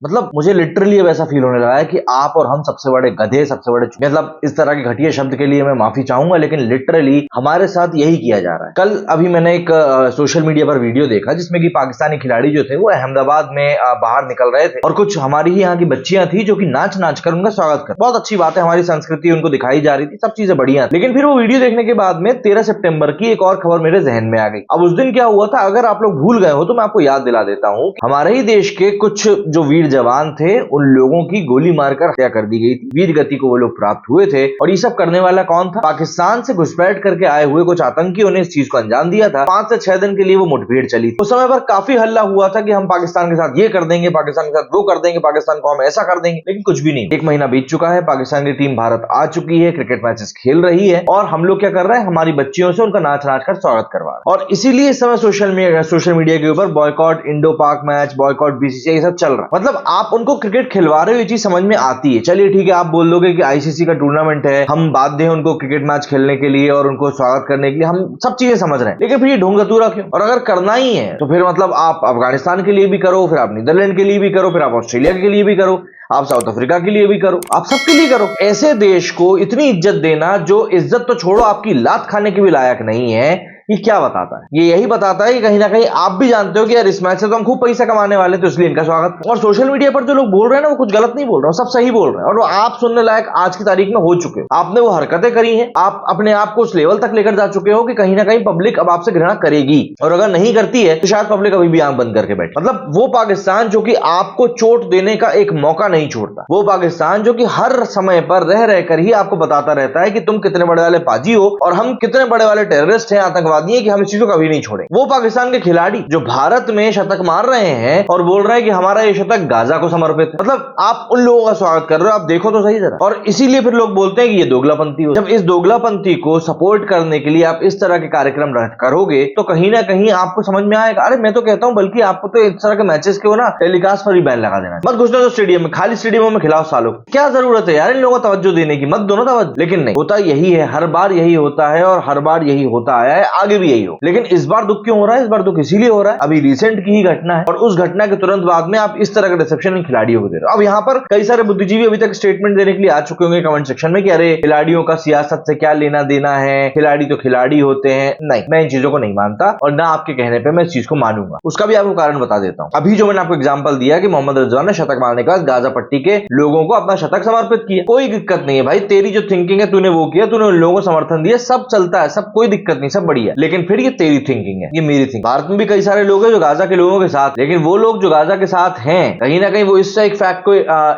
मतलब मुझे लिटरली अब ऐसा फील होने लगा है कि आप और हम सबसे बड़े गधे, सबसे बड़े मतलब इस तरह के घटिया शब्द के लिए मैं माफी चाहूंगा, लेकिन लिटरली हमारे साथ यही किया जा रहा है। कल अभी मैंने एक सोशल मीडिया पर वीडियो देखा जिसमें कि पाकिस्तानी खिलाड़ी जो थे वो अहमदाबाद में बाहर निकल रहे थे और कुछ हमारी ही यहाँ की बच्चियां थी जो कि नाच नाच कर उनका स्वागत कर, बहुत अच्छी बात है, हमारी संस्कृति उनको दिखाई जा रही थी, सब चीजें बढ़िया। लेकिन फिर वो वीडियो देखने के बाद में 13 सितंबर की एक और खबर मेरे जहन में आ गई। अब उस दिन क्या हुआ था, अगर आप लोग भूल गए हो तो मैं आपको याद दिला देता हूँ। हमारे ही देश के कुछ जो वीर जवान थे उन लोगों की गोली मारकर हत्या कर दी गई थी, वीर गति को वो लोग प्राप्त हुए थे। और ये सब करने वाला कौन था? पाकिस्तान से घुसपैठ करके आए हुए कुछ आतंकियों ने इस चीज को अंजाम दिया था। 5 से 6 दिन के लिए वो मुठभेड़ चली थी। उस समय पर काफी हल्ला हुआ था कि हम पाकिस्तान के साथ ये कर देंगे, पाकिस्तान के साथ वो कर देंगे, पाकिस्तान को हम ऐसा कर देंगे, लेकिन कुछ भी नहीं। 1 महीना बीत चुका है, पाकिस्तान की टीम भारत आ चुकी है, क्रिकेट मैचेस खेल रही है और हम लोग क्या कर रहे हैं, हमारी बच्चियों से उनका नाच नाच कर स्वागत करवा रहे हैं। और इसीलिए इस समय सोशल मीडिया के ऊपर बॉयकॉट इंडो पाक मैच, बॉयकॉट बीसीसीआई, ये सब चल रहा है। मतलब आप उनको क्रिकेट खिलवा रहे हो, ये चीज समझ में आती है, चलिए ठीक है, आप बोल दोगे कि आईसीसी का टूर्नामेंट है, हम बाध्य हैं उनको क्रिकेट मैच खेलने के लिए और उनको स्वागत करने के लिए, हम सब चीजें समझ रहे हैं, लेकिन फिर ये ढोंग धतूरा क्यों? और अगर करना ही है तो फिर मतलब आप अफगानिस्तान के लिए भी करो, फिर आप नीदरलैंड के लिए भी करो, फिर आप ऑस्ट्रेलिया के लिए भी करो, आप साउथ अफ्रीका के लिए भी करो, आप सबके लिए करो। ऐसे देश को इतनी इज्जत देना जो इज्जत तो छोड़ो आपकी लात खाने के भी लायक नहीं है, ये क्या बताता है? ये यही बताता है कि कहीं ना कहीं आप भी जानते हो कि यार इस मैच से तो हम खूब पैसा कमाने वाले, तो इसलिए इनका स्वागत। और सोशल मीडिया पर जो लोग बोल रहे हैं ना, वो कुछ गलत नहीं बोल रहे, सब सही बोल रहे हैं और वो आप सुनने लायक आज की तारीख में हो चुके हो। आपने वो हरकतें करी हैं, आप अपने आप को उस लेवल तक लेकर जा चुके हो कि कहीं ना कहीं पब्लिक अब आपसे घृणा करेगी, और अगर नहीं करती है तो शायद पब्लिक अभी भी आंख बंद करके बैठे। मतलब वो पाकिस्तान जो कि आपको चोट देने का एक मौका नहीं छोड़ता, वो पाकिस्तान जो कि हर समय पर रह रहकर ही आपको बताता रहता है कि तुम कितने बड़े वाले पाजी हो और हम कितने बड़े वाले टेररिस्ट हैं, आतंकवादी हैं, कि हम इस चीज को कभी नहीं छोड़े। वो पाकिस्तान के खिलाड़ी जो भारत में शतक मार रहे हैं और बोल रहे हैं कि हमारा ये शतक गाजा को समर्पित है, मतलब आप उन लोगों का स्वागत कर रहे हो, आप देखो तो सही जरा। और इसीलिए फिर लोग बोलते हैं कि ये दोगलापंथी हो। जब इस दोगलापंथी को सपोर्ट करने के लिए आप इस तरह के कार्यक्रम करोगे तो कहीं ना कहीं आपको समझ में आएगा। अरे मैं तो कहता हूं बल्कि आपको तो इस तरह के मैचेस के हो ना, टेलीकास्ट पर ही बैन लगा देना, मत घुसना तो स्टेडियम में, खाली स्टेडियमों में खिलाओ सालों। क्या जरूरत है यार इन लोगों को तवज्जो देने की? मत दो ना तवज्जो। लेकिन नहीं होता, यही है, हर बार यही होता है और हर बार यही होता आया है, आगे भी यही हो। लेकिन इस बार दुख क्यों हो रहा है? इस बार दुख इसीलिए हो रहा है, अभी रिसेंट की ही घटना है और उस घटना के तुरंत बाद में आप इस तरह का रिसेप्शन इन खिलाड़ियों को दे रहे हो। अब यहाँ पर कई सारे बुद्धिजीवी अभी तक स्टेटमेंट देने के लिए आ चुके होंगे कमेंट सेक्शन में कि अरे खिलाड़ियों का सियासत से क्या लेना देना है, खिलाड़ी तो खिलाड़ी होते हैं। नहीं, मैं इन चीजों को नहीं मानता और ना आपके कहने पर मैं इस चीज को मानूंगा। उसका भी आपको कारण बता देता हूं। अभी जो मैंने आपको एग्जांपल दिया कि मोहम्मद रिजवान ने शतक मारने के बाद गाजा पट्टी के लोगों को अपना शतक समर्पित किया, कोई दिक्कत नहीं है भाई, तेरी जो थिंकिंग है तूने वो किया, तूने उन लोगों को समर्थन दिया, सब चलता है, सब कोई दिक्कत नहीं, सब बढ़िया। लेकिन फिर ये तेरी थिंकिंग है, ये मेरी थिंकिंग। भारत में भी कई सारे लोग हैं जो गाजा के लोगों के साथ, लेकिन वो लोग जो गाजा के साथ हैं कहीं ना कहीं वो इससे एक फैक्ट को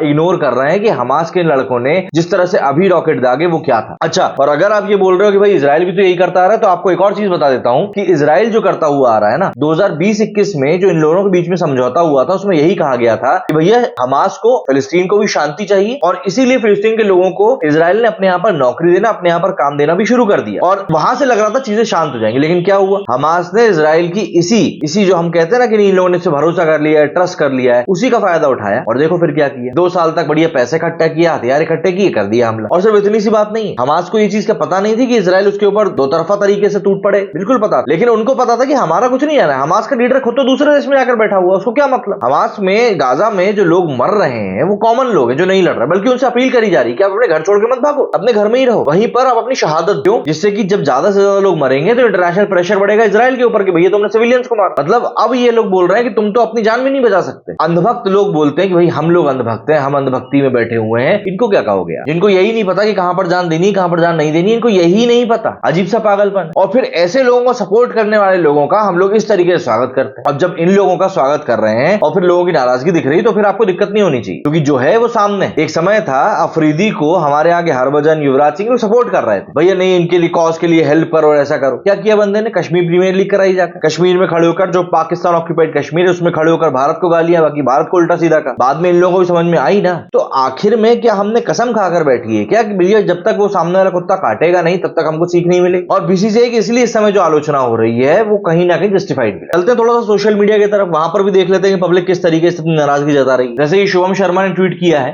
इग्नोर कर रहे हैं कि हमास के लड़कों ने जिस तरह से अभी रॉकेट दागे वो क्या था। अच्छा, और अगर आप ये बोल रहे हो कि भाई इजराइल भी तो यही करता आ रहा है, तो आपको एक और चीज बता देता हूं कि इजराइल जो करता हुआ आ रहा है ना, 2020-21 में जो इन लोगों के बीच में समझौता हुआ था उसमें यही कहा गया था कि भैया हमास को, फिलिस्तीन को भी शांति चाहिए और इसीलिए फिलिस्तीन के लोगों को इजराइल ने अपने यहां पर नौकरी देना, अपने यहां पर काम देना भी शुरू कर दिया और वहां से लग रहा था चीजें शांत हो जाएंगी। लेकिन क्या हुआ? हमास ने इजराइल की इसी जो हम कहते हैं ना कि इन लोगों ने इससे भरोसा कर लिया है, ट्रस्ट कर लिया है, उसी का फायदा उठाया और देखो फिर क्या किया। 2 साल तक बढ़िया पैसे इकट्ठा किया, हथियार इकट्ठे किए, कर दिया हमला। और सिर्फ इतनी सी बात नहीं, हमास को ये चीज का पता नहीं थी कि इजराइल उसके ऊपर दो तरफा तरीके से टूट पड़े, बिल्कुल पता, लेकिन उनको पता था कि हमारा कुछ नहीं है। हमास का लीडर खुद तो दूसरे देश में जाकर बैठा हुआ, उसको क्या मतलब? हमास में, गाजा में जो लोग मर रहे हैं वो कॉमन लोग हैं जो नहीं लड़ रहे, बल्कि उनसे अपील करी जा रही है कि आप अपने घर छोड़ के मत भागो, अपने घर में ही रहो, वहीं पर आप अपनी शहादत दो, जिससे कि जब ज्यादा से ज्यादा लोग मरेंगे तो इंटरनेशनल प्रेशर बढ़ेगा इजराइल के ऊपर कि भैया तुमने सिविलियंस को मारा। मतलब अब ये लोग बोल रहे हैं कि तुम तो अपनी जान भी नहीं बचा सकते। अंधभक्त लोग बोलते हैं कि भाई हम लोग अंधभक्त हैं, हम अंधभक्ति में बैठे हुए हैं। इनको क्या कहोगे यार? जिनको यही नहीं पता कि कहां पर जान देनी, कहां पर जान नहीं देनी, इनको यही नहीं पता। अजीब सा पागलपन। और फिर ऐसे लोगों को सपोर्ट करने वाले लोगों का हम लोग इस तरीके से स्वागत करते हैं। अब जब इन लोगों का स्वागत कर रहे हैं और फिर लोगों की नाराजगी दिख रही, तो फिर आपको दिक्कत नहीं होनी चाहिए, क्योंकि जो है वो सामने। एक समय था अफरीदी को हमारे यहाँ के हरभजन, युवराज सिंह सपोर्ट कर रहे थे, भैया नहीं इनके लिए कॉज के लिए हेल्प करो, ऐसा करो। क्या किया बंदे ने? कश्मीर प्रीमियर लीग कराई जाकर, कश्मीर में खड़े होकर, जो पाकिस्तान ऑक्यूपाइड कश्मीर है उसमें खड़े होकर भारत को गालियां, बाकी भारत को उल्टा सीधा का। बाद में इन लोगों को भी समझ में आई ना, तो आखिर में क्या हमने कसम खाकर बैठी है क्या कि भैया जब तक वो सामने वाला कुत्ता काटेगा नहीं तब तक हमको सीख नहीं मिलेगी। और बीसीसीआई की इसलिए इस समय जो आलोचना हो रही है वो कहीं ना कहीं जस्टिफाइड भी। चलते थोड़ा सा सोशल मीडिया की तरफ, वहां पर भी देख लेते हैं कि पब्लिक किस तरीके से नाराजगी जता रही है। जैसे कि शुभम शर्मा ने ट्वीट किया है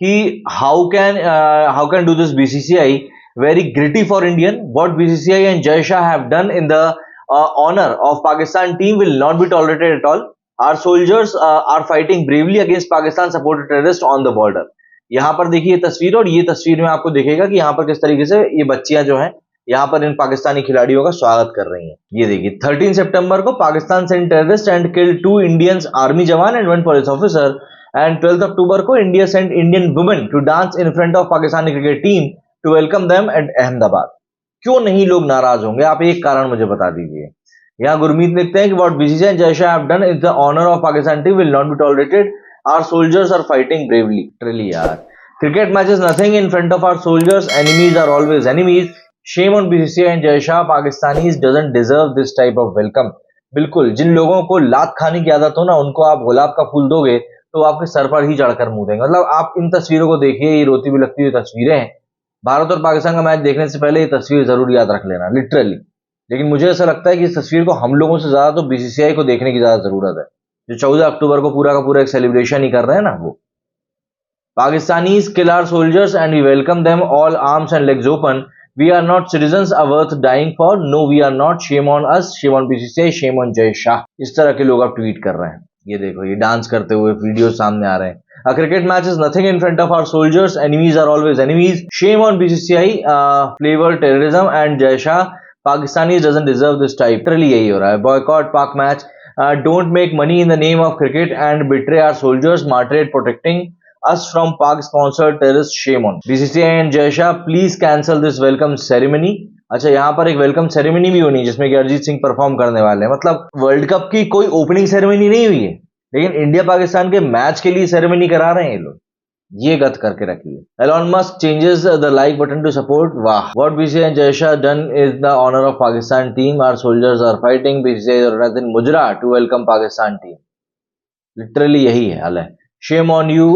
कि how can do this BCCI, very gritty for Indian. What BCCI and Jai Shah have done in the honor of Pakistan team will not be tolerated at all. Our soldiers are fighting bravely against Pakistan supported terrorist on the border. यहाँ पर देखिए तस्वीर, और ये तस्वीर में आपको दिखेगा कि यहाँ पर किस तरीके से ये बच्चियां जो हैं यहाँ पर इन पाकिस्तानी खिलाड़ियों का स्वागत कर रही हैं। ये देखिए 13 सितंबर को Pakistan sent terrorist and killed 2 Indians army jawan and 1 police officer, and 12 अक्टूबर को India sent Indian women to dance in front of Pakistani cricket team to welcome them at Ahmedabad. क्यों नहीं लोग नाराज होंगे? आप एक कारण मुझे बता दीजिए। यहाँ गुरमीत लिखते हैं कि what BCCI and Jay Shah have done is the honour of Pakistan team will not be tolerated, our soldiers are fighting bravely. Literally यार, cricket match is nothing in front of our soldiers, enemies are always enemies, shame on BCCI and Jay Shah, Pakistanis doesn't deserve this type of welcome. बिल्कुल, जिन लोगों को लात खाने की आदत हो ना, उनको आप गुलाब का फूल दोगे तो आपके सर पर ही चढ़कर मुंह देंगे। मतलब आप इन तस्वीरों को देखिए, ये रोती हुई लगती हुई तस्वीरें हैं। भारत और पाकिस्तान का मैच देखने से पहले ये तस्वीर जरूर याद रख लेना, लिटरली। लेकिन मुझे ऐसा लगता है कि इस तस्वीर को हम लोगों से ज्यादा तो बीसीसीआई को देखने की ज्यादा जरूरत है, जो 14 अक्टूबर को पूरा का पूरा एक सेलिब्रेशन ही कर रहे हैं ना वो। Pakistanis kill our soldiers and we welcome them all arms and legs open, we are not citizens are worth dying for, no we are not, shame on us, shame on BCCI, shame on Jay Shah. इस तरह के लोग अब tweet कर रहे हैं। ये देखो, ये डांस करते हुए वीडियो सामने आ रहे हैं। A cricket match is nothing in front of our soldiers. Enemies are always enemies. Shame on BCCI, flavored terrorism and Jai Shah. Pakistanis doesn't deserve this type. Literally यही हो रहा है. Boycott Pak match. Don't make money in the name of cricket and betray our soldiers. Martyred protecting us from Pak-sponsored terrorist. Shame on BCCI and Jai Shah. Please cancel this welcome ceremony. अच्छा, यहाँ पर एक welcome ceremony भी होनी, जिसमें कि Arijit Singh perform करने वाले हैं। मतलब वर्ल्ड कप की कोई ओपनिंग सेरेमनी नहीं हुई है, लेकिन इंडिया पाकिस्तान के मैच के लिए सेरेमनी करा रहे हैं ये लोग। ये गत करके रखिए। Elon Musk changes the like button to support, वाह। What BCCI and Jay Shah done is the honour of Pakistan team, our soldiers are fighting, BCCI और रतन मुजरा to welcome Pakistan team. Literally यही है हाल है। Shame on you.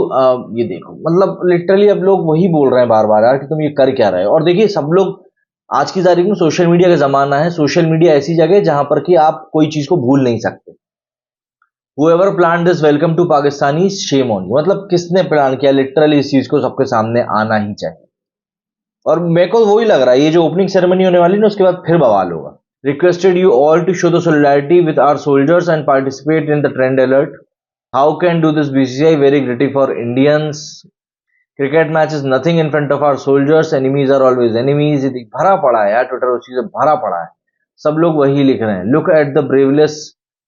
ये देखो, मतलब लिटरली अब लोग वही बोल रहे हैं बार बार यार कि तुम ये कर क्या रहे हो। और देखिए, सब लोग आज की तारीख में सोशल मीडिया का जमाना है। सोशल मीडिया ऐसी जगह है जहां पर कि आप कोई चीज को भूल नहीं सकते। Whoever planned this welcome to Pakistani, shame on you। मतलब किसने प्लान किया, लिटरली इस चीज को सबके सामने आना ही चाहिए। और मेरे को वही लग रहा है, ये जो ओपनिंग सेरेमनी होने वाली है उसके बाद फिर बवाल होगा। Requested you all to show the solidarity with our soldiers and participate in the trend alert, how can do this BCCI, very grateful for Indians, cricket match is nothing in front of our soldiers, enemies are always enemies. भरा पड़ा है यार, Twitter उसी से भरा पड़ा है, सब लोग वही लिख रहे हैं। Look at the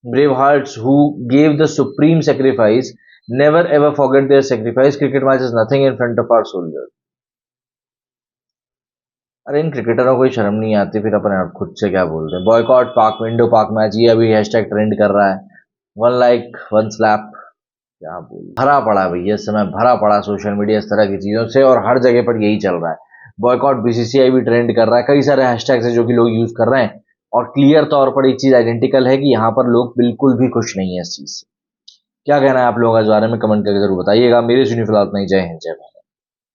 bravehearts who gave the supreme sacrifice, never ever forget their sacrifice, cricket match is nothing in front of our soldiers। अरे इन क्रिकेटरों को शर्म नहीं आती, फिर अपने आप खुद से क्या बोलते हैं। बॉयकॉट पाक विंडो पाक मैच, ये अभी हैशटैग ट्रेंड कर रहा है। 1 लाइक 1 स्लैप, क्या बोल, भरा पड़ा भैया, इस समय भरा पड़ा सोशल मीडिया इस तरह की चीजों से, और हर जगह पर यही चल रहा है। बॉयकॉट बीसीसीआई भी ट्रेंड कर रहा है, कई सारे हैशटैग्स है जो कि लोग यूज कर रहे हैं। और क्लियर तौर पर एक चीज आइडेंटिकल है कि यहाँ पर लोग बिल्कुल भी खुश नहीं है इस चीज से। क्या कहना है आप लोगों का इस बारे में कमेंट करके जरूर बताइएगा। मेरे सुनी फिलहाल नहीं, जय हिंद जय भारत।